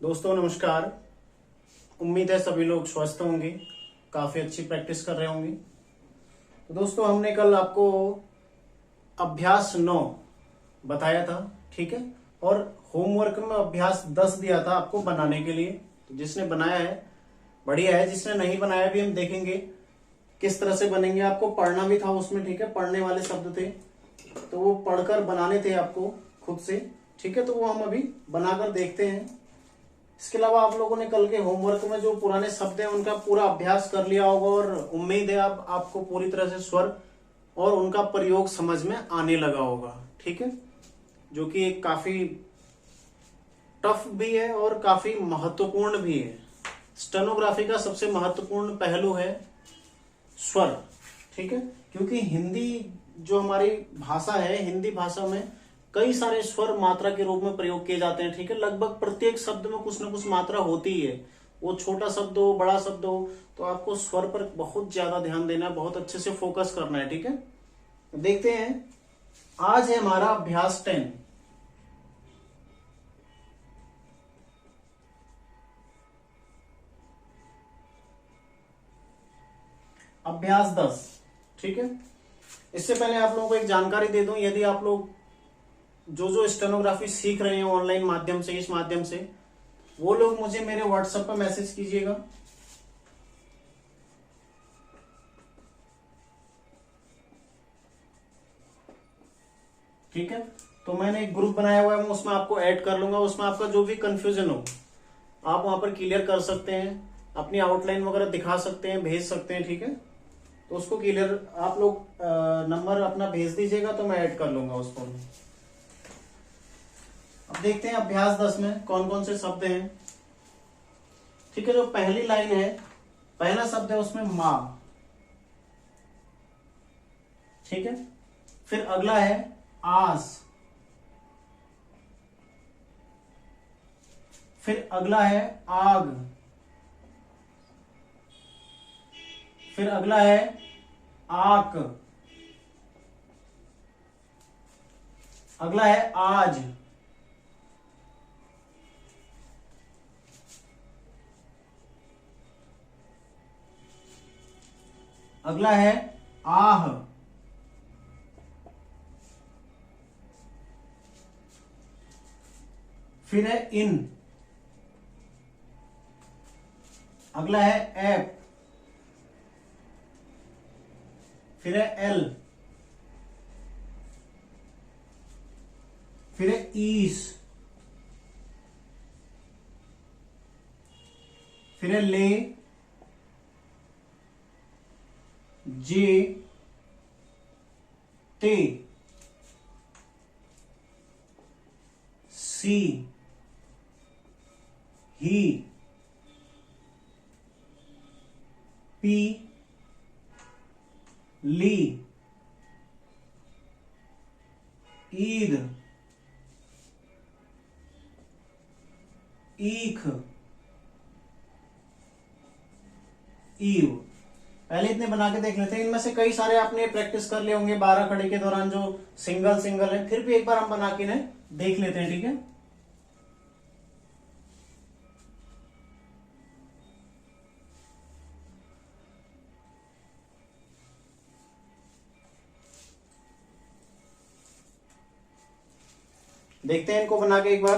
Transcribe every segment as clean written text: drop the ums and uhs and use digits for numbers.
दोस्तों नमस्कार। उम्मीद है सभी लोग स्वस्थ होंगे, काफी अच्छी प्रैक्टिस कर रहे होंगे। तो दोस्तों हमने कल आपको अभ्यास 9 बताया था, ठीक है। और होमवर्क में अभ्यास 10 दिया था आपको बनाने के लिए। तो जिसने बनाया है बढ़िया है, जिसने नहीं बनाया भी हम देखेंगे किस तरह से बनेंगे। आपको पढ़ना भी था उसमें, ठीक है। पढ़ने वाले शब्द थे तो वो पढ़कर बनाने थे आपको खुद से, ठीक है। तो वो हम अभी बनाकर देखते हैं। इसके अलावा आप लोगों ने कल के होमवर्क में जो पुराने शब्द हैं उनका पूरा अभ्यास कर लिया होगा और उम्मीद है अब आपको पूरी तरह से स्वर और उनका प्रयोग समझ में आने लगा होगा, ठीक है। जो कि एक काफी टफ भी है और काफी महत्वपूर्ण भी है। स्टेनोग्राफी का सबसे महत्वपूर्ण पहलू है स्वर, ठीक है। क्योंकि हिंदी जो हमारी भाषा है, हिंदी भाषा में कई सारे स्वर मात्रा के रूप में प्रयोग किए जाते हैं, ठीक है। लगभग प्रत्येक शब्द में कुछ ना कुछ मात्रा होती ही है, वो छोटा शब्द हो बड़ा शब्द हो। तो आपको स्वर पर बहुत ज्यादा ध्यान देना है, बहुत अच्छे से फोकस करना है, ठीक है। देखते हैं, आज है हमारा अभ्यास 10। अभ्यास 10, ठीक है। इससे पहले आप लोगों को एक जानकारी दे दूं, यदि आप लोग जो स्टेनोग्राफी सीख रहे हैं ऑनलाइन माध्यम से, इस माध्यम से, वो लोग मुझे मेरे व्हाट्सएप पर मैसेज कीजिएगा, ठीक है। तो मैंने एक ग्रुप बनाया हुआ है, मैं उसमें आपको ऐड कर लूंगा। उसमें आपका जो भी कंफ्यूजन हो आप वहां पर क्लियर कर सकते हैं, अपनी आउटलाइन वगैरह दिखा सकते हैं, भेज सकते हैं, ठीक है। तो उसको क्लियर आप लोग नंबर अपना भेज दीजिएगा तो मैं ऐड कर लूंगा उसको। अब देखते हैं अभ्यास 10 में कौन कौन से शब्द हैं, ठीक है। जो पहली लाइन है, पहला शब्द है उसमें मां, ठीक है। फिर अगला है आस, फिर अगला है आग, फिर अगला है आक, अगला है आज, अगला है आह, फिर है इन, अगला है ऐप, फिर है एल, फिर है ईस, फिर है ले, जे, ते, सी, ही, पी, ली, ईद, ईख, ईव। पहले इतने बना के देख लेते हैं। इनमें से कई सारे आपने प्रैक्टिस कर लिए होंगे 12 खड़े के दौरान, जो सिंगल सिंगल है। फिर भी एक बार हम बना के इन्हें देख लेते हैं, ठीक है। देखते हैं इनको बना के एक बार।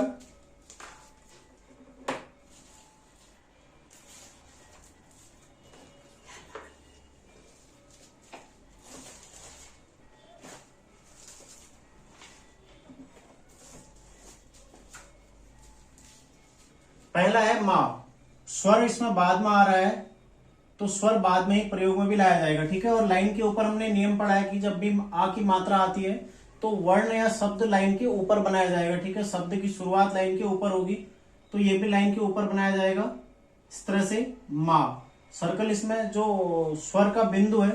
पहला है मां, स्वर इसमें बाद में आ रहा है तो स्वर बाद में ही प्रयोग में भी लाया जाएगा, ठीक है। और लाइन के ऊपर हमने नियम पढ़ा है कि जब भी आ की मात्रा आती है तो वर्ण या शब्द लाइन के ऊपर बनाया जाएगा, ठीक है। शब्द की शुरुआत लाइन के ऊपर होगी तो ये भी लाइन के ऊपर बनाया जाएगा, इस तरह से मां। सर्कल इसमें जो स्वर का बिंदु है,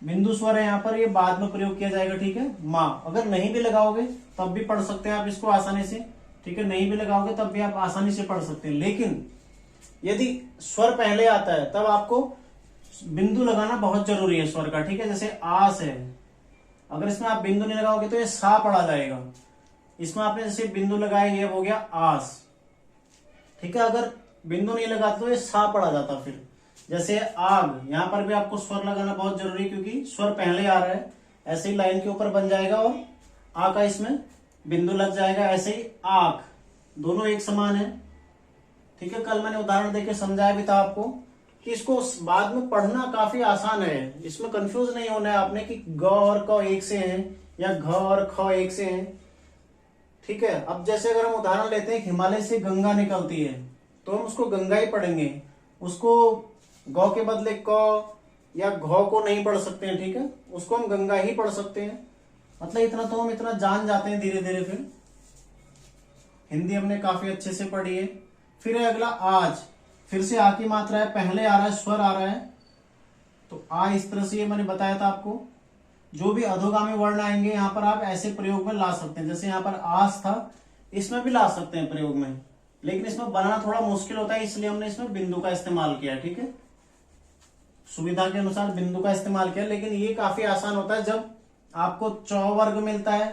बिंदु स्वर है यहाँ पर, ये बाद में प्रयोग किया जाएगा, ठीक है। मां अगर नहीं भी लगाओगे तब भी पढ़ सकते हैं आप इसको आसानी से, ठीक है। नहीं भी लगाओगे तब भी आप आसानी से पढ़ सकते हैं। लेकिन यदि स्वर पहले आता है तब आपको बिंदु लगाना बहुत जरूरी है स्वर का, ठीक है। जैसे आस है, अगर इसमें आप बिंदु नहीं लगाओगे तो ये सा पढ़ा जाएगा। इसमें आपने जैसे बिंदु लगाया, ये हो गया आस, ठीक है। अगर बिंदु नहीं लगाते तो ये सा पड़ा जाता। फिर जैसे आग, यहाँ पर भी आपको स्वर लगाना बहुत जरूरी है क्योंकि स्वर पहले आ रहा है। ऐसे ही लाइन के ऊपर बन जाएगा और आ का इसमें बिंदु लग जाएगा। ऐसे ही आग, दोनों एक समान है। ठीक है, कल मैंने उदाहरण देके समझाया भी था आपको कि इसको बाद में पढ़ना काफी आसान है। इसमें कंफ्यूज नहीं होना है आपने कि ग और क एक से हैं या घ और ख एक से हैं। ठीक है, अब जैसे अगर हम उदाहरण लेते हैं, हिमालय से गंगा निकलती है तो हम उसको गंगा ही पढ़ेंगे, उसको गौ के बदले क या घ को नहीं पढ़ सकते हैं। ठीक है, उसको हम गंगा ही पढ़ सकते हैं। मतलब इतना तो हम इतना जान जाते हैं धीरे धीरे। फिर हिंदी हमने काफी अच्छे से पढ़ी है। फिर है अगला आज, फिर से आ की मात्रा है, पहले आ रहा है, स्वर आ रहा है। तो आ इस तरह से, ये मैंने बताया था आपको, जो भी अधोगामी वर्ण आएंगे यहाँ पर आप ऐसे प्रयोग में ला सकते हैं। जैसे यहाँ पर आस था, इसमें भी ला सकते हैं प्रयोग में, लेकिन इसमें बनाना थोड़ा मुश्किल होता है, इसलिए हमने इसमें बिंदु का इस्तेमाल किया। ठीक है, सुविधा के अनुसार बिंदु का इस्तेमाल किया। लेकिन ये काफी आसान होता है जब आपको चौ वर्ग मिलता है,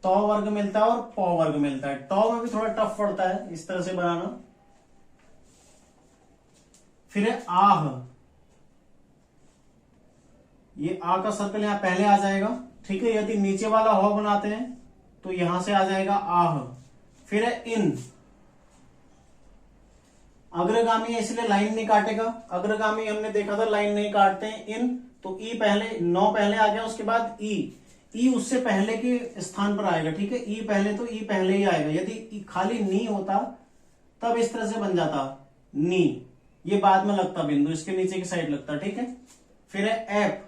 तौ वर्ग मिलता है और पौ वर्ग मिलता है। टौ में भी थोड़ा टफ पड़ता है इस तरह से बनाना। फिर है आह, ये आ का सर्कल यहां पहले आ जाएगा। ठीक है, यदि नीचे वाला ह बनाते हैं तो यहां से आ जाएगा आह। फिर है इन, अग्रगामी है इसलिए लाइन नहीं काटेगा। अग्रगामी हमने देखा था लाइन नहीं काटते हैं। इन तो ई पहले, नौ पहले आ गया, उसके बाद ई उससे पहले के स्थान पर आएगा। ठीक है, ई पहले तो ई पहले ही आएगा। यदि खाली नी होता तब इस तरह से बन जाता नी, ये बाद में लगता बिंदु, इसके नीचे की साइड लगता। ठीक है, फिर है एप,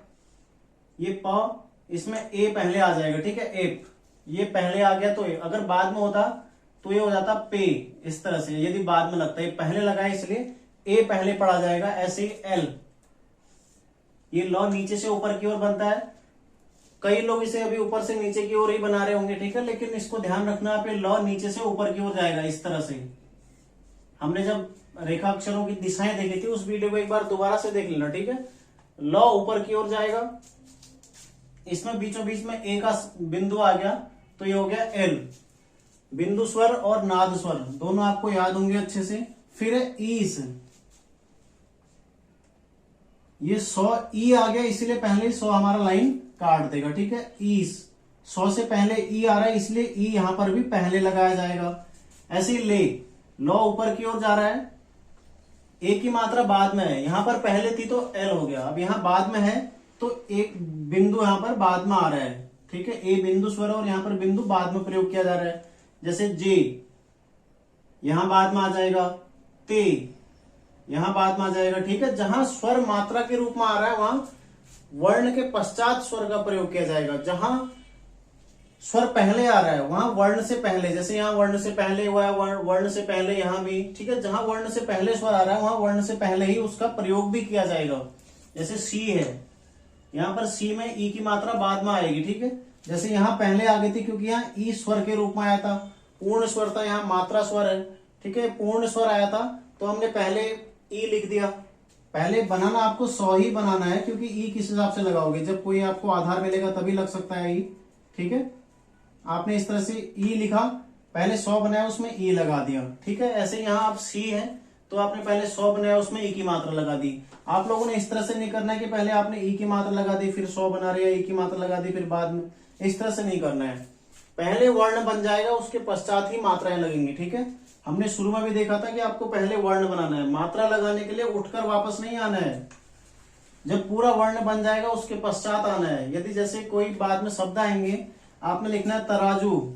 ये प, इसमें ए पहले आ जाएगा। ठीक है, एप ये पहले आ गया तो ए, अगर बाद में होता तो ये हो जाता पे, इस तरह से। यदि बाद में लगता है, पहले लगा है इसलिए ए पहले पढ़ा जाएगा। ऐसे ही एल, ये लॉ नीचे से ऊपर की ओर बनता है। कई लोग इसे अभी ऊपर से नीचे की ओर ही बना रहे होंगे। ठीक है, लेकिन इसको ध्यान रखना पे लॉ नीचे से ऊपर की ओर जाएगा इस तरह से। हमने जब रेखा अक्षरों की दिशाएं देखी थी उस वीडियो को एक बार दोबारा से देख लेना। ठीक है, लॉ ऊपर की ओर जाएगा, इसमें बीचों बीच में ए का बिंदु आ गया तो ये हो गया एल। बिंदु स्वर और नाद स्वर दोनों आपको याद होंगे अच्छे से। फिर है ईस, ये 100 ई आ गया इसलिए पहले 100 हमारा लाइन काट देगा। ठीक है, ईस, 100 से पहले ई आ रहा है इसलिए ई यहां पर भी पहले लगाया जाएगा। ऐसे ही ले, लॉ ऊपर की ओर जा रहा है, ए की मात्रा बाद में है, यहां पर पहले थी तो एल हो गया। अब यहां बाद में है तो एक बिंदु यहां पर बाद में आ रहा है। ठीक है, ए बिंदु स्वर और यहां पर बिंदु बाद में प्रयोग किया जा रहा है। जैसे जे यहां बाद में आ जाएगा, ते यहां बाद में आ जाएगा। ठीक है, जहां स्वर मात्रा के रूप में आ रहा है वहां वर्ण के पश्चात स्वर का प्रयोग किया जाएगा। जहां स्वर पहले आ रहा है वहां वर्ण से पहले, जैसे यहाँ वर्ण से पहले हुआ है, वर्ण से पहले यहां भी। ठीक है, जहां वर्ण से पहले स्वर आ रहा है वहां वर्ण से पहले ही उसका प्रयोग भी किया जाएगा। जैसे सी है, यहां पर सी में ई की मात्रा बाद में आएगी। ठीक है, जैसे यहां पहले आ गई थी क्योंकि यहाँ ई स्वर के रूप में आया था, पूर्ण स्वर था, यहाँ मात्रा स्वर है। ठीक है, पूर्ण स्वर आया था तो हमने पहले ई लिख दिया। पहले बनाना आपको 100 ही बनाना है क्योंकि ई किस हिसाब से लगाओगे, जब कोई आपको आधार मिलेगा तभी लग सकता है ई। ठीक है, आपने इस तरह से ई लिखा, पहले 100 बनाया उसमें ई लगा दिया। ठीक है, ऐसे यहाँ आप सी है तो आपने पहले 100 बनाया उसमें ई की मात्रा लगा दी। आप लोगों ने इस तरह से नहीं करना है कि पहले आपने ई की मात्रा लगा दी फिर 100 बना रहे, ई की मात्रा लगा दी फिर बाद में, इस तरह से नहीं करना है। पहले वर्ण बन जाएगा उसके पश्चात ही मात्राएं लगेंगी। ठीक है, हमने शुरू में भी देखा था कि आपको पहले वर्ण बनाना है, मात्रा लगाने के लिए उठकर वापस नहीं आना है। जब पूरा वर्ण बन जाएगा उसके पश्चात आना है। यदि जैसे कोई बाद में शब्द आएंगे, आपने लिखना है तराजू,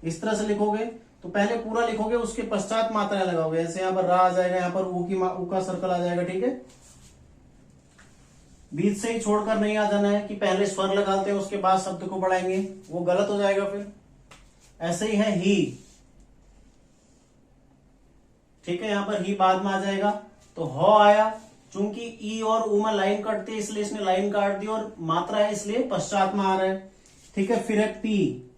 इस तरह से लिखोगे तो पहले पूरा लिखोगे उसके पश्चात मात्राएं लगाओगे। जैसे यहाँ पर रा आ जाएगा, यहाँ पर ऊ का सर्कल आ जाएगा। ठीक है, बीच से ही छोड़कर नहीं आ जाना है कि पहले स्वर लगाते हैं उसके बाद शब्द को बढ़ाएंगे, वो गलत हो जाएगा फिर। ऐसे ही है ही। ठीक है, यहां पर ही बाद में आ जाएगा तो ह आया, चूंकि ई और ऊ में लाइन कटती है इसलिए इसने लाइन काट दी और मात्रा है इसलिए पश्चात में आ रहा है। ठीक है, फिर है पी,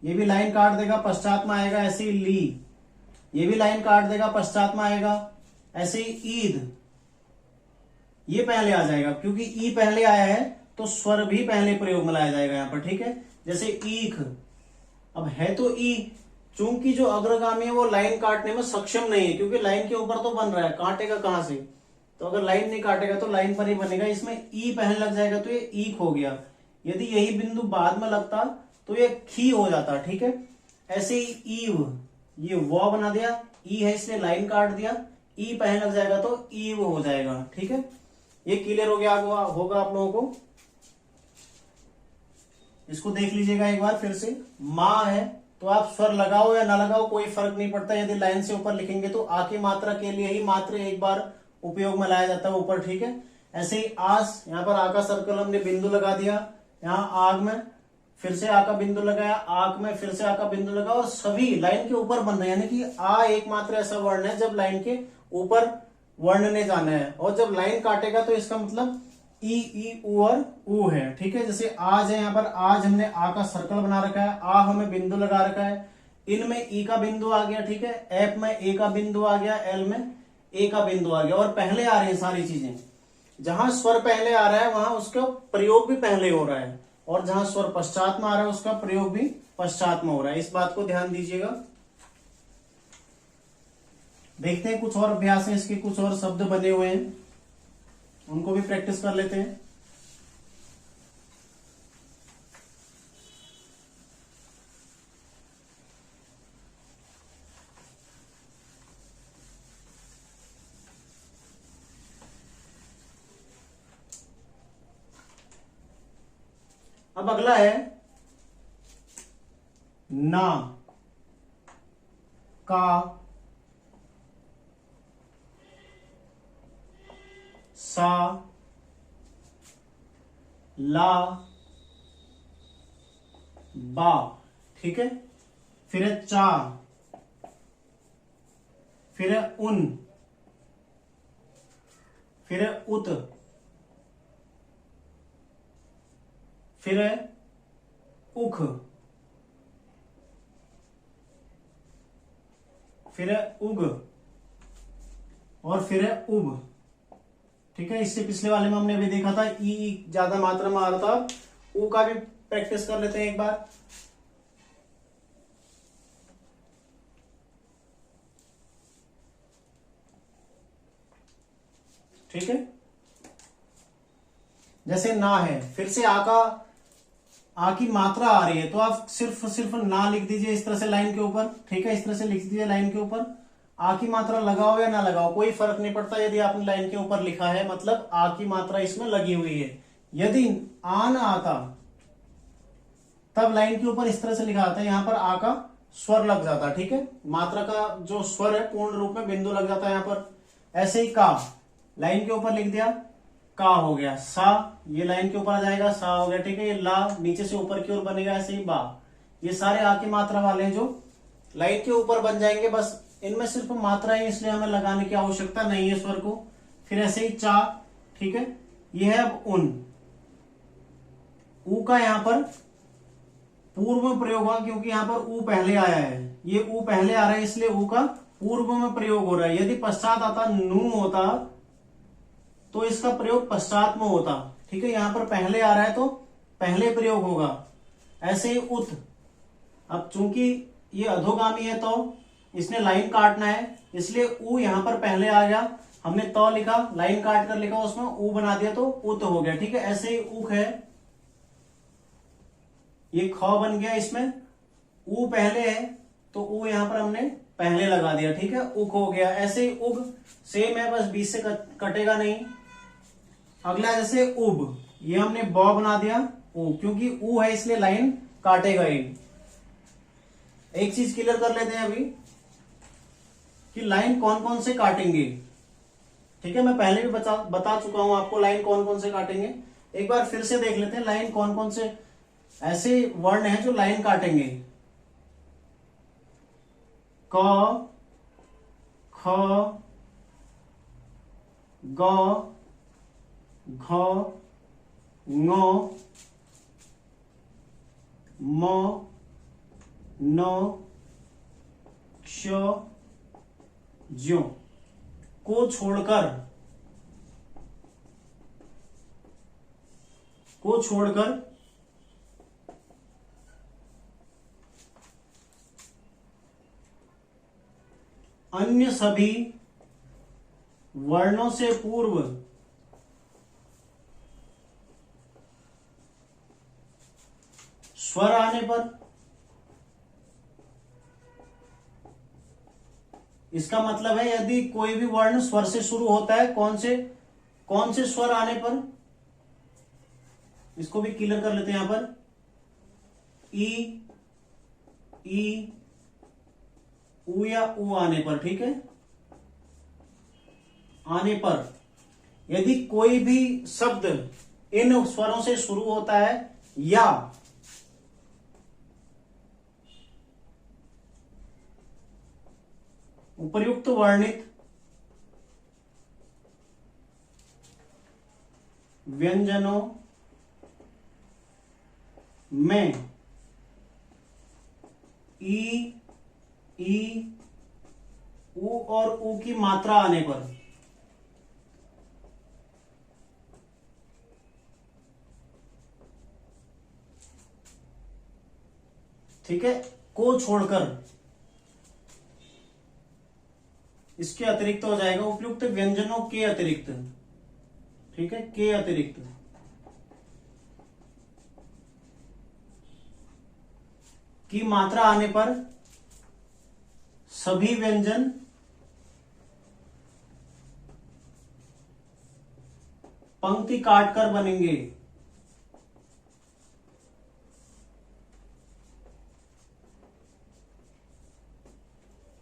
ये भी लाइन काट देगा पश्चात में आएगा। ऐसे ही ली, ये भी लाइन काट देगा पश्चात में आएगा। ऐसे ही ईद, ये पहले आ जाएगा क्योंकि ई पहले आया है तो स्वर भी पहले प्रयोग में लाया जाएगा यहाँ पर। ठीक है, जैसे ईख, अब है तो ई चूंकि जो अग्रगामी है वो लाइन काटने में सक्षम नहीं है, क्योंकि लाइन के ऊपर तो बन रहा है, काटेगा कहां से? तो अगर लाइन नहीं काटेगा तो लाइन पर ही बनेगा। इसमें ई पहले लग जाएगा तो ये ईक हो गया। यदि यही बिंदु बाद में लगता तो ये खी हो जाता, ठीक है। ऐसे ही ईव, ये वो बना दिया, ई है इसलिए लाइन काट दिया, ई पहले लग जाएगा तो ईव हो जाएगा, ठीक है। ये क्लियर हो गया होगा आप लोगों को। इसको देख लीजिएगा एक बार फिर से। माँ है तो आप स्वर लगाओ या ना लगाओ कोई फर्क नहीं पड़ता। यदि लाइन से ऊपर लिखेंगे तो आ की मात्रा के लिए ही मात्र एक बार उपयोग में लाया जाता है ऊपर, ठीक है। ऐसे ही आस, यहाँ पर आ का सर्कल हमने बिंदु लगा दिया, यहाँ आग में फिर से आ का बिंदु लगाया, आग में फिर से आ का बिंदु लगा, और सभी लाइन के ऊपर बन रहे हैं। यानी कि आ एकमात्र ऐसा वर्ण है जब लाइन के ऊपर वर्ण ने जाना है, और जब लाइन काटेगा तो इसका मतलब ई ऊ और ऊ है, ठीक है। जैसे आज है, यहाँ पर आज हमने आ का सर्कल बना रखा है, आ हमें बिंदु लगा रखा है, इनमें ई का बिंदु आ गया, ठीक है। एफ में ए का बिंदु आ गया, एल में ए का बिंदु आ गया, और पहले आ रही है सारी चीजें। जहां स्वर पहले आ रहा है वहां उसका प्रयोग भी पहले हो रहा है, और जहां स्वर पश्चात में आ रहा है उसका प्रयोग भी पश्चात में हो रहा है। इस बात को ध्यान दीजिएगा। देखते हैं कुछ और अभ्यास है, इसके कुछ और शब्द बने हुए हैं, उनको भी प्रैक्टिस कर लेते हैं। अब अगला है ना, का, सा, ला, बा, ठीक है। फिर है चा, फिर है उन, फिर है उत, फिर है उख, फिर है उग, और फिर है उब, ठीक है। इससे पिछले वाले में हमने अभी देखा था ई ज्यादा मात्रा में आ रहा था। ऊ का भी प्रैक्टिस कर लेते हैं एक बार। ठीक है, जैसे ना है, फिर से आ की मात्रा आ रही है तो आप सिर्फ ना लिख दीजिए इस तरह से लाइन के ऊपर, ठीक है। इस तरह से लिख दीजिए लाइन के ऊपर। आ की मात्रा लगाओ या ना लगाओ कोई फर्क नहीं पड़ता। यदि आपने लाइन के ऊपर लिखा है मतलब आ की मात्रा इसमें लगी हुई है। यदि आ ना आता तब लाइन के ऊपर इस तरह से लिखा जाता है, यहां पर आ का स्वर लग जाता है, ठीक है। मात्रा का जो स्वर है पूर्ण रूप में बिंदु लग जाता है यहां पर। ऐसे ही का, लाइन के ऊपर लिख दिया, का हो गया। सा, ये लाइन के ऊपर आ जाएगा, सा हो गया, ठीक है। ये ला नीचे से ऊपर की ओर बनेगा, ऐसे ही बा। ये सारे आ की मात्रा वाले हैं जो लाइन के ऊपर बन जाएंगे। बस इनमें सिर्फ मात्रा है इसलिए हमें लगाने की आवश्यकता नहीं है स्वर को। फिर ऐसे ही चा, ठीक है। ये है अब उन। ऊ का यहां पर पूर्व में प्रयोग हुआ क्योंकि यहां पर ऊ पहले आया है। ये ऊ पहले आ रहा है इसलिए ऊ का पूर्व में प्रयोग हो रहा है। यदि पश्चात आता, नू होता, तो इसका प्रयोग पश्चात में होता, ठीक है। यहां पर पहले आ रहा है तो पहले प्रयोग होगा। ऐसे ही उत, अब चूंकि ये अधोगामी है तो इसने लाइन काटना है इसलिए ऊ यहां पर पहले आ गया। हमने तो लिखा, लाइन काट कर लिखा, उसमें ऊ बना दिया तो उत हो गया, ठीक है। ऐसे ही उख है, ये ख बन गया, इसमें ऊ पहले है तो ऊ यहां पर हमने पहले लगा दिया, ठीक है। उख हो गया। ऐसे ही उग सेम है, बस बीच से कटेगा नहीं। अगला जैसे उब, ये हमने ब बना दिया ऊ, क्योंकि ऊ है इसलिए लाइन काटेगा ही। एक चीज क्लियर कर लेते हैं अभी कि लाइन कौन कौन से काटेंगे, ठीक है। मैं पहले भी बता चुका हूं आपको लाइन कौन कौन से काटेंगे। एक बार फिर से देख लेते हैं लाइन कौन कौन से ऐसे वर्ण हैं जो लाइन काटेंगे। क, ख, ग, घ, ङ, म, न, क्ष, ज्यों को छोड़कर अन्य सभी वर्णों से पूर्व स्वर आने पर, इसका मतलब है यदि कोई भी वर्ण स्वर से शुरू होता है, कौन से स्वर आने पर, इसको भी क्लियर कर लेते हैं यहां पर, ई उ या उ आने पर, ठीक है, आने पर यदि कोई भी शब्द इन स्वरों से शुरू होता है या उपर्युक्त वर्णित व्यंजनों में ई उ और उ की मात्रा आने पर, ठीक है, को छोड़कर, इसके अतिरिक्त हो जाएगा उपयुक्त व्यंजनों के अतिरिक्त, ठीक है, के अतिरिक्त की मात्रा आने पर सभी व्यंजन पंक्ति काटकर बनेंगे।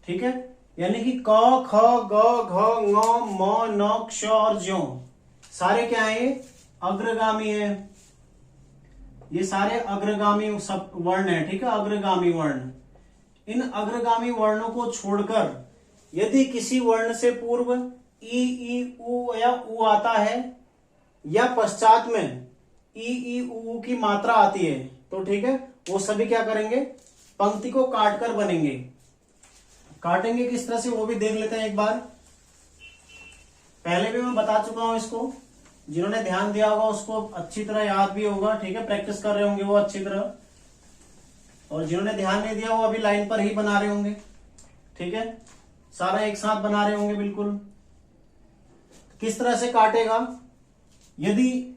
ठीक है, यानी कि क ख ग घ ङ म न क्ष और ज्यों सारे क्या है, अग्रगामी है, ये सारे अग्रगामी सब वर्ण है, ठीक है, अग्रगामी वर्ण। इन अग्रगामी वर्णों को छोड़कर यदि किसी वर्ण से पूर्व ई उ या उ आता है या पश्चात में ई उ की मात्रा आती है, तो ठीक है, वो सभी क्या करेंगे, पंक्ति को काटकर बनेंगे। काटेंगे किस तरह से वो भी देख लेते हैं एक बार। पहले भी मैं बता चुका हूं इसको, जिन्होंने ध्यान दिया होगा उसको अच्छी तरह याद भी होगा, ठीक है, प्रैक्टिस कर रहे होंगे वो अच्छी तरह, और जिन्होंने ध्यान नहीं दिया वो अभी लाइन पर ही बना रहे होंगे, ठीक है, सारा एक साथ बना रहे होंगे बिल्कुल। किस तरह से काटेगा, यदि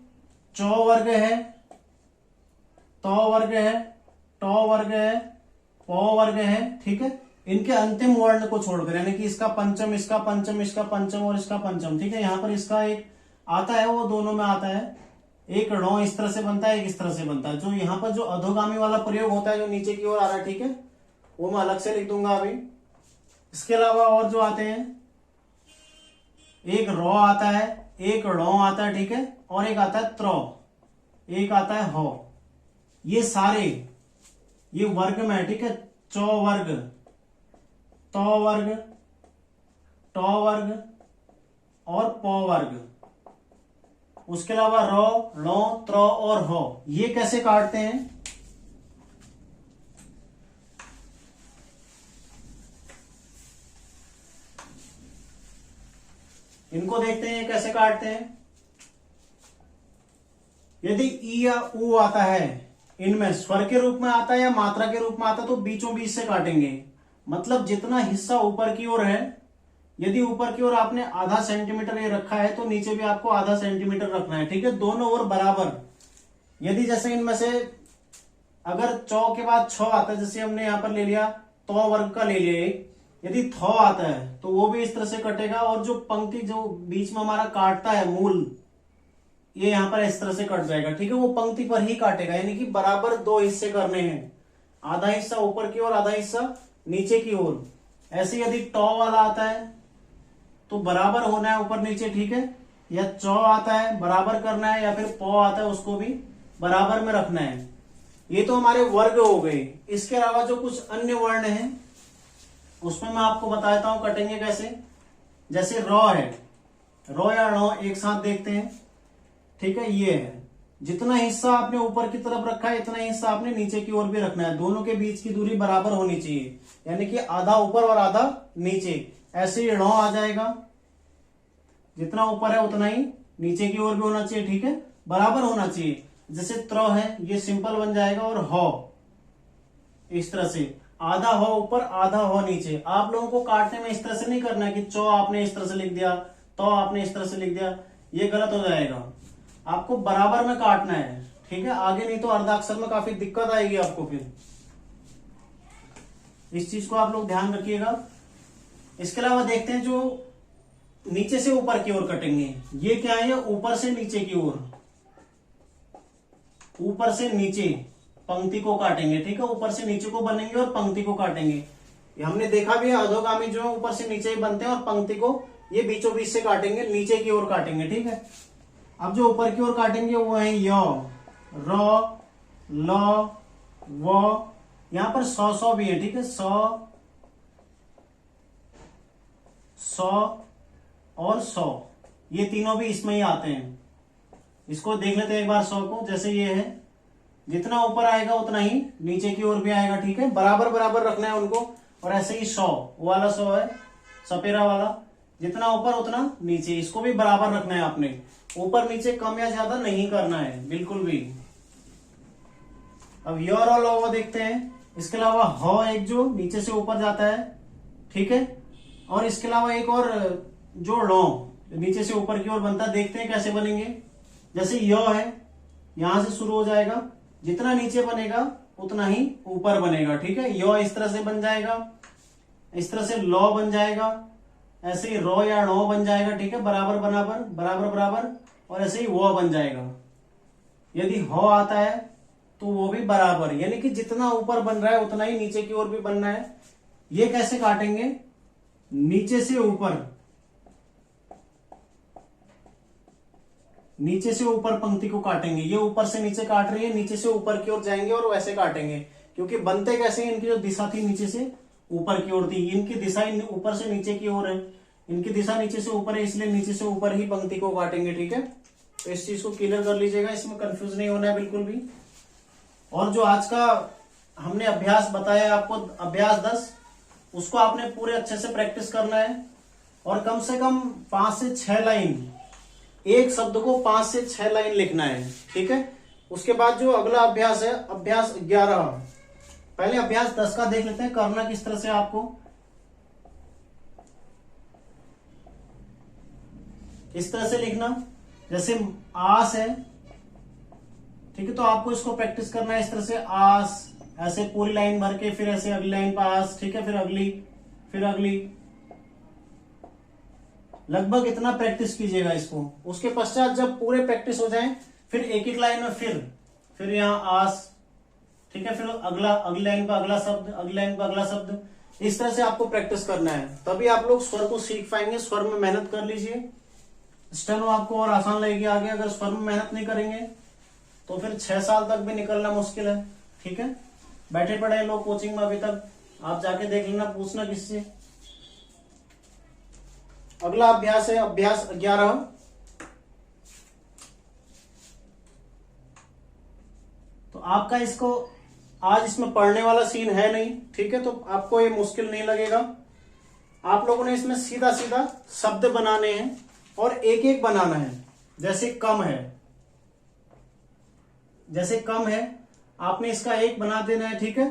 चौ वर्ग है, तौ वर्ग है, टौ वर्ग है, पौ वर्ग है, ठीक है, इनके अंतिम वर्ण को छोड़कर, यानी कि इसका पंचम, इसका पंचम, इसका पंचम और इसका पंचम, ठीक है, यहां पर इसका एक आता है, वो दोनों में आता है, एक णौ इस तरह से बनता है, एक इस तरह से बनता है। जो यहां पर जो अधोगामी वाला प्रयोग होता है, जो नीचे की ओर आ रहा है, ठीक है, वो मैं अलग से लिख दूंगा अभी। इसके अलावा और जो आते हैं, एक रौ आता है, एक णौ आता है, ठीक है, और एक आता है त्रौ, एक आता है हौ। ये सारे ये वर्ग में है, ठीक है, चौ वर्ग, तौ वर्ग, टौ वर्ग और पौ वर्ग। उसके अलावा रौ, णौ, त्रौ और हौ, ये कैसे काटते हैं, इनको देखते हैं कैसे काटते हैं। यदि ई या उ आता है, इनमें स्वर के रूप में आता है या मात्रा के रूप में आता है, तो बीचों बीच से काटेंगे। मतलब जितना हिस्सा ऊपर की ओर है, यदि ऊपर की ओर आपने आधा सेंटीमीटर ये रखा है, तो नीचे भी आपको आधा सेंटीमीटर रखना है, ठीक है, दोनों ओर बराबर। यदि जैसे इनमें से अगर चौ के बाद छ आता है, जैसे हमने यहां पर ले लिया, तौ वर्ग का ले लिया एक, यदि थौ आता है तो वो भी इस तरह से कटेगा, और जो पंक्ति जो बीच में हमारा काटता है मूल, ये यहां पर इस तरह से कट जाएगा, ठीक है, वो पंक्ति पर ही काटेगा, यानी कि बराबर दो हिस्से करने हैं, आधा हिस्सा ऊपर की ओर, आधा हिस्सा नीचे की ओर। ऐसे यदि टौ वाला आता है तो बराबर होना है ऊपर नीचे, ठीक है, या चौ आता है बराबर करना है, या फिर पौ आता है उसको भी बराबर में रखना है। ये तो हमारे वर्ग हो गए। इसके अलावा जो कुछ अन्य वर्ण हैं उसमें मैं आपको बताता हूं कटेंगे कैसे। जैसे रौ है, रौ या णौ एक साथ देखते हैं, ठीक है, ये है, जितना हिस्सा आपने ऊपर की तरफ रखा है इतना हिस्सा आपने नीचे की ओर भी रखना है, दोनों के बीच की दूरी बराबर होनी चाहिए, यानी कि आधा ऊपर और आधा नीचे। ऐसे ही णौ आ जाएगा, जितना ऊपर है उतना ही नीचे की ओर भी होना चाहिए, ठीक है, बराबर होना चाहिए। जैसे त्रौ है, ये सिंपल बन जाएगा, और हौ इस तरह से। आधा हो ऊपर आधा हो नीचे। आप लोगों को काटने में इस तरह से नहीं करना है कि चौ आपने इस तरह से लिख दिया, तो आपने इस तरह से लिख दिया, ये गलत हो जाएगा। आपको बराबर में काटना है, ठीक है, आगे नहीं तो अर्धाक्षर में काफी दिक्कत आएगी आपको फिर। इस चीज को आप लोग ध्यान रखिएगा। इसके अलावा देखते हैं जो नीचे से ऊपर की ओर कटेंगे, ये क्या है, ऊपर से नीचे की ओर, ऊपर से नीचे पंक्ति को काटेंगे, ठीक है, ऊपर से नीचे को बनेंगे और पंक्ति को काटेंगे। ये हमने देखा भी है, अधोगामी जो है ऊपर से नीचे ही बनते हैं और पंक्ति को ये बीचों बीच से काटेंगे, नीचे की ओर काटेंगे, ठीक है। अब जो ऊपर की ओर काटेंगे वो है य, र, ल, व, यहां पर सौ भी है, ठीक है, सौ और सौ, ये तीनों भी इसमें ही आते हैं। इसको देख लेते हैं एक बार सौ को। जैसे ये है, जितना ऊपर आएगा उतना ही नीचे की ओर भी आएगा, ठीक है, बराबर बराबर रखना है उनको। और ऐसे ही सौ, वो वाला सौ है सपेरा वाला, जितना ऊपर उतना नीचे, इसको भी बराबर रखना है आपने, ऊपर नीचे कम या ज्यादा नहीं करना है बिल्कुल भी। अब य और ल देखते हैं। इसके अलावा ह एक जो नीचे से ऊपर जाता है, ठीक है, और इसके अलावा एक और जो लो नीचे से ऊपर की ओर बनता है, देखते हैं कैसे बनेंगे। जैसे य है, यहां से शुरू हो जाएगा, जितना नीचे बनेगा उतना ही ऊपर बनेगा, ठीक है। य इस तरह से बन जाएगा, इस तरह से लौ बन जाएगा, ऐसे ही रो या णो बन जाएगा, ठीक है, बराबर बराबर बराबर बराबर, और ऐसे ही वो बन जाएगा। यदि हो आता है तो वो भी बराबर, यानी कि जितना ऊपर बन रहा है उतना ही नीचे की ओर भी बनना है। ये कैसे काटेंगे, नीचे से ऊपर, नीचे से ऊपर पंक्ति को काटेंगे। ये ऊपर से नीचे काट रही है, नीचे से ऊपर की ओर जाएंगे और वैसे काटेंगे, क्योंकि बनते कैसे, इनकी जो दिशा थी नीचे से ऊपर की ओर थी, इनकी दिशा ऊपर से नीचे की ओर है, इनकी दिशा नीचे से ऊपर है, इसलिए नीचे से ऊपर ही पंक्ति को काटेंगे, ठीक है। तो इस चीज को क्लियर कर लीजिएगा, इसमें कंफ्यूज नहीं होना है बिल्कुल भी। और जो आज का हमने अभ्यास बताया आपको, अभ्यास 10, उसको आपने पूरे अच्छे से प्रैक्टिस करना है और कम से कम 5 से 6 लाइन, एक शब्द को 5 से 6 लाइन लिखना है, ठीक है। उसके बाद जो अगला अभ्यास है, अभ्यास 11, पहले अभ्यास 10 का देख लेते हैं, करना किस तरह से आपको। इस तरह से लिखना, जैसे आस है, ठीक है, तो आपको इसको प्रैक्टिस करना है इस तरह से, आस, ऐसे पूरी लाइन भर के, फिर ऐसे अगली लाइन पर आस, ठीक है, फिर अगली, फिर अगली, लगभग इतना प्रैक्टिस कीजिएगा इसको। उसके पश्चात जब पूरे प्रैक्टिस हो जाए, फिर एक एक लाइन में फिर यहाँ आस, ठीक है, फिर अगला, अगली लाइन पर अगला शब्द, अगली लाइन पर अगला शब्द, इस तरह से आपको प्रैक्टिस करना है, तभी आप लोग स्वर को सीख पाएंगे। स्वर में मेहनत कर लीजिए, स्टेनो आपको और आसान लगेगी आगे। अगर स्वर में मेहनत नहीं करेंगे तो फिर 6 साल तक भी निकलना मुश्किल है, ठीक है। बैठे पड़े हैं लोग कोचिंग में अभी तक, आप जाके देख लेना, पूछना किससे। अगला अभ्यास है अभ्यास 11, तो आपका इसको आज इसमें पढ़ने वाला सीन है नहीं, ठीक है, तो आपको ये मुश्किल नहीं लगेगा। आप लोगों ने इसमें सीधा सीधा शब्द बनाने हैं और एक एक बनाना है। जैसे कम है, जैसे कम है, आपने इसका एक बना देना है, ठीक है।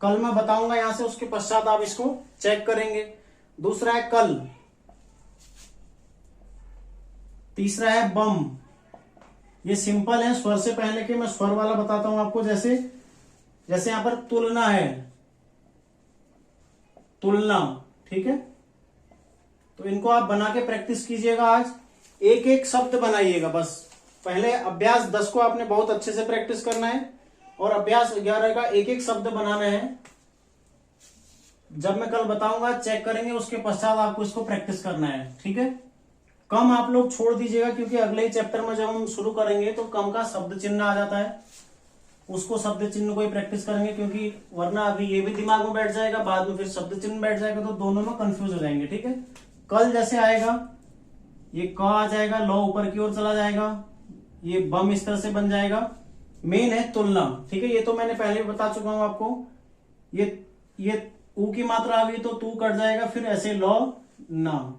कल मैं बताऊंगा यहां से, उसके पश्चात आप इसको चेक करेंगे। दूसरा है कल, तीसरा है बम, ये सिंपल है, स्वर से पहले के मैं स्वर वाला बताता हूं आपको। जैसे जैसे यहां पर तुलना है, तुलना, ठीक है, तो इनको आप बना के प्रैक्टिस कीजिएगा। आज एक एक शब्द बनाइएगा बस। पहले अभ्यास 10 को आपने बहुत अच्छे से प्रैक्टिस करना है और अभ्यास 11 का एक एक शब्द बनाना है। जब मैं कल बताऊंगा चेक करेंगे, उसके पश्चात आपको इसको प्रैक्टिस करना है, ठीक है। कम आप लोग छोड़ दीजिएगा, क्योंकि अगले ही चैप्टर में जब हम शुरू करेंगे तो कम का शब्द चिन्ह आ जाता है, उसको शब्द चिन्ह को ही प्रैक्टिस करेंगे, क्योंकि वरना अभी ये भी दिमाग में बैठ जाएगा, बाद में फिर शब्द चिन्ह बैठ जाएगा, तो दोनों में कंफ्यूज हो जाएंगे, ठीक है। कल जैसे आएगा, ये क आ जाएगा, लो ऊपर की ओर चला जाएगा, ये बम इस तरह से बन जाएगा। मेन है तुलना, ठीक है, ये तो मैंने पहले भी बता चुका हूं आपको। ये ऊ की मात्रा आ गई तो तू कट जाएगा, फिर ऐसे लो ना,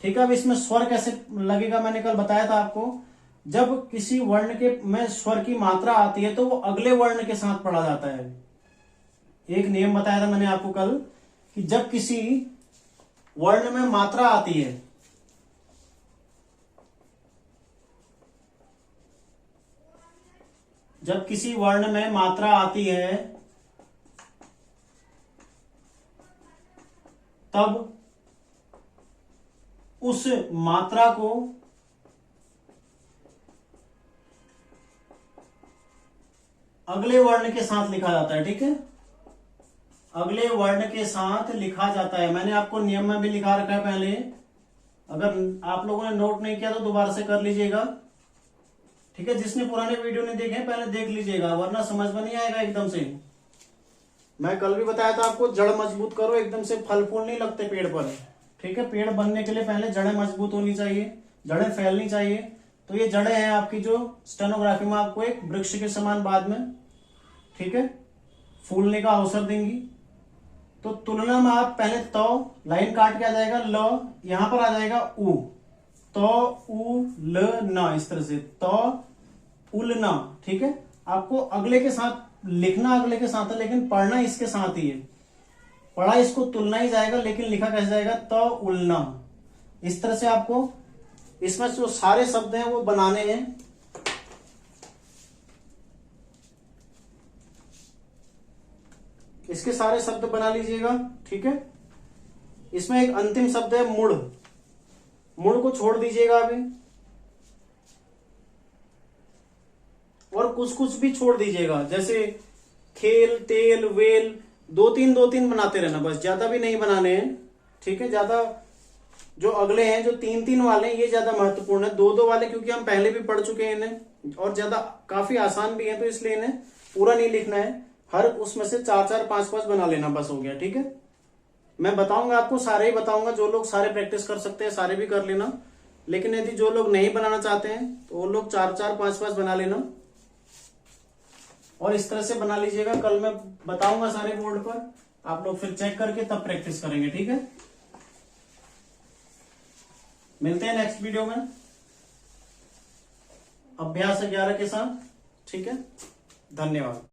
ठीक है। अब इसमें स्वर कैसे लगेगा, मैंने कल बताया था आपको। जब किसी वर्ण के में स्वर की मात्रा आती है तो वो अगले वर्ण के साथ पढ़ा जाता है। एक नियम बताया था मैंने आपको कल कि जब किसी वर्ण में मात्रा आती है, जब किसी वर्ण में मात्रा आती है तब उस मात्रा को अगले वर्ण के साथ लिखा जाता है। ठीक है, अगले वर्ण के साथ लिखा जाता है। मैंने आपको नियम में भी लिखा रखा है पहले, अगर आप लोगों ने नोट नहीं किया तो दोबारा से कर लीजिएगा। ठीक है, जिसने पुराने वीडियो नहीं देखे पहले देख लीजिएगा, वरना समझ में नहीं आएगा एकदम से। मैं कल भी बताया था आपको, जड़ मजबूत करो, एकदम से फल फूल नहीं लगते पेड़ पर। ठीक है, पेड़ बनने के लिए पहले जड़ें मजबूत होनी चाहिए, जड़ें फैलनी चाहिए। तो ये जड़ें हैं आपकी जो स्टेनोग्राफी में आपको एक वृक्ष के समान बाद में, ठीक है, फूलने का अवसर देंगी। तो तुलना में आप पहले तो लाइन काट के आ जाएगा ल, यहां पर आ जाएगा उ, तो उ ल न, इस तरह से तो उलना। ठीक है, आपको अगले के साथ लिखना अगले के साथ है, लेकिन पढ़ना इसके साथ ही है। पढ़ा इसको तुलना ही जाएगा, लेकिन लिखा कैसे जाएगा, तो उलना। इस तरह से आपको इसमें जो सारे शब्द हैं वो बनाने हैं। इसके सारे शब्द बना लीजिएगा। ठीक है, इसमें एक अंतिम शब्द है मुड़, मुड़ को छोड़ दीजिएगा अभी, और कुछ कुछ भी छोड़ दीजिएगा, जैसे खेल, तेल, वेल, दो तीन बनाते रहना, बस ज्यादा भी नहीं बनाने हैं। ठीक है, ज्यादा जो अगले हैं जो तीन तीन वाले हैं ये ज्यादा महत्वपूर्ण है, दो दो वाले क्योंकि हम पहले भी पढ़ चुके हैं इन्हें, और ज्यादा काफी आसान भी है, तो इसलिए इन्हें पूरा नहीं लिखना है। हर उसमें से चार चार पांच पांच बना लेना, बस हो गया। ठीक है, मैं बताऊंगा आपको, सारे ही बताऊंगा। जो लोग सारे प्रैक्टिस कर सकते हैं सारे भी कर लेना, लेकिन यदि जो लोग नहीं बनाना चाहते हैं तो वो लोग चार चार पांच पांच बना लेना, और इस तरह से बना लीजिएगा। कल मैं बताऊंगा सारे बोर्ड पर, आप लोग फिर चेक करके तब प्रैक्टिस करेंगे। ठीक है, मिलते हैं नेक्स्ट वीडियो में अभ्यास 11 के साथ। ठीक है, धन्यवाद।